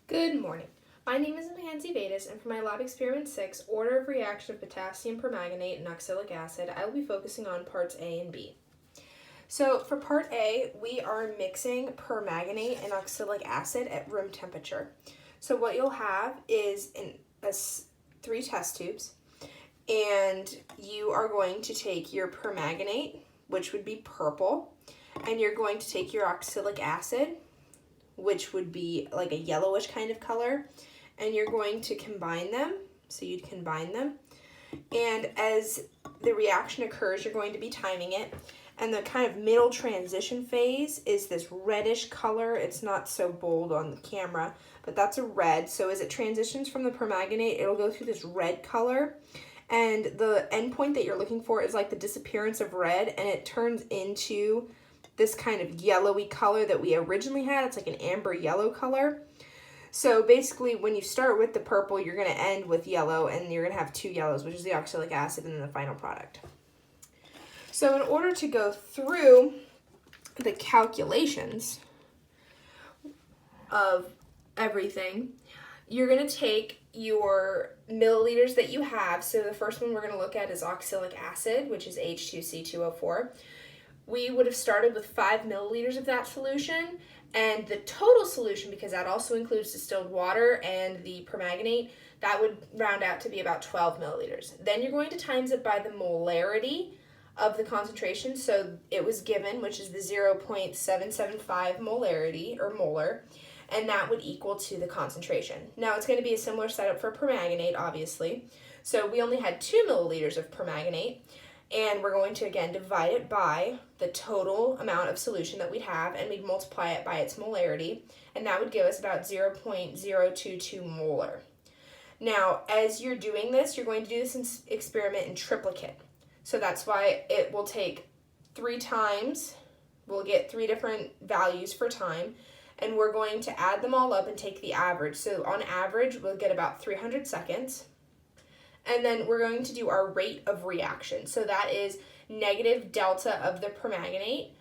Good morning. My name is Mackenzie Vedas, and for my lab experiment 6, order of reaction of potassium permanganate and oxalic acid, I will be focusing on parts A and B. So for part A, we are mixing permanganate and oxalic acid at room temperature. So what you'll have is 3 test tubes, and you are going to take your permanganate, which would be purple, and you're going to take your oxalic acid, which would be like a yellowish kind of color, and you're going to combine them. So you'd combine them, and as the reaction occurs, you're going to be timing it, and the kind of middle transition phase is this reddish color. It's not so bold on the camera, but that's a red. So as it transitions from the permanganate, it'll go through this red color, and the endpoint that you're looking for is like the disappearance of red, and it turns into this kind of yellowy color that we originally had. It's like an amber yellow color. So basically when you start with the purple, you're going to end with yellow, and you're going to have 2 yellows, which is the oxalic acid and then the final product. So in order to go through the calculations of everything, you're going to take your milliliters that you have. So the first one we're going to look at is oxalic acid, which is H2C2O4. We would have started with 5 milliliters of that solution, and the total solution, because that also includes distilled water and the permanganate, that would round out to be about 12 milliliters. Then you're going to times it by the molarity of the concentration. So it was given, which is the 0.775 molarity or molar, and that would equal to the concentration. Now it's going to be a similar setup for permanganate, obviously. So we only had 2 milliliters of permanganate, and we're going to again divide it by the total amount of solution that we'd have, and we'd multiply it by its molarity, and that would give us about 0.022 molar. Now, as you're doing this, you're going to do this experiment in triplicate. So that's why it will take 3 times. We'll get 3 different values for time, and we're going to add them all up and take the average. So on average, we'll get about 300 seconds. And then we're going to do our rate of reaction. So that is negative delta of the permanganate,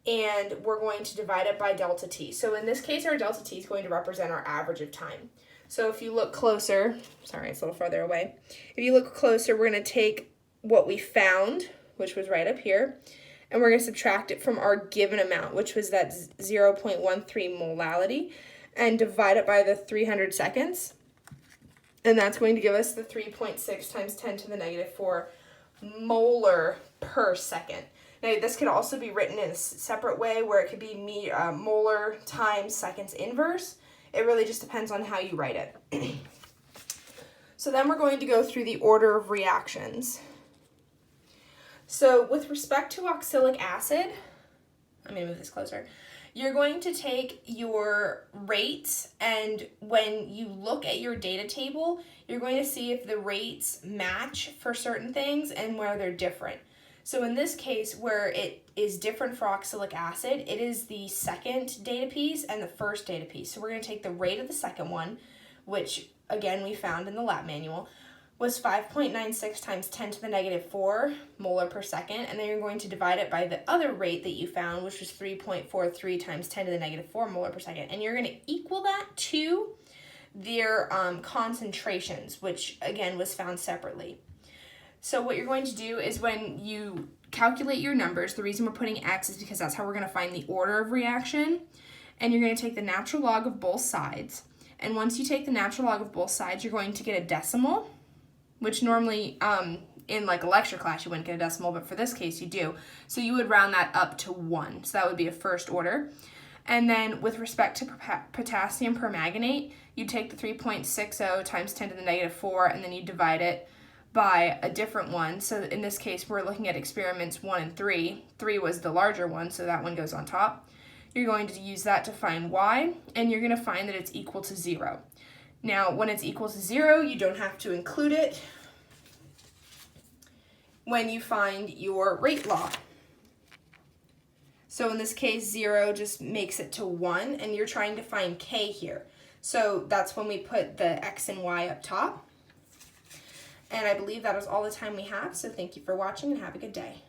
and we're going to divide it by delta T. So in this case, our delta T is going to represent our average of time. So if you look closer, sorry, it's a little farther away. If you look closer, we're going to take what we found, which was right up here, and we're going to subtract it from our given amount, which was that 0.13 molality, and divide it by the 300 seconds. And that's going to give us the 3.6 times 10 to the negative 4 molar per second. Now, this could also be written in a separate way where it could be molar times seconds inverse. It really just depends on how you write it. So then we're going to go through the order of reactions. So with respect to oxalic acid, I'm going to move this closer. You're going to take your rates, and when you look at your data table, you're going to see if the rates match for certain things and where they're different. So in this case, where it is different for oxalic acid, it is the second data piece and the first data piece. So we're going to take the rate of the second one, which again we found in the lab manual, was 5.96 times 10 to the negative 4 molar per second, and then you're going to divide it by the other rate that you found, which was 3.43 times 10 to the negative 4 molar per second, and you're going to equal that to their concentrations, which again was found separately. So what you're going to do is when you calculate your numbers, the reason we're putting X is because that's how we're going to find the order of reaction, and you're going to take the natural log of both sides, and once you take the natural log of both sides, you're going to get a decimal, which normally in like a lecture class you wouldn't get a decimal, but for this case you do. So you would round that up to 1. So that would be a first order. And then with respect to potassium permanganate, you take the 3.60 times 10 to the negative 4, and then you divide it by a different one. So in this case, we're looking at experiments 1 and 3. 3 was the larger one, so that one goes on top. You're going to use that to find Y, and you're going to find that it's equal to 0. Now, when it's equal to 0, you don't have to include it when you find your rate law. So in this case, 0 just makes it to 1, and you're trying to find K here. So that's when we put the X and Y up top. And I believe that is all the time we have, so thank you for watching and have a good day.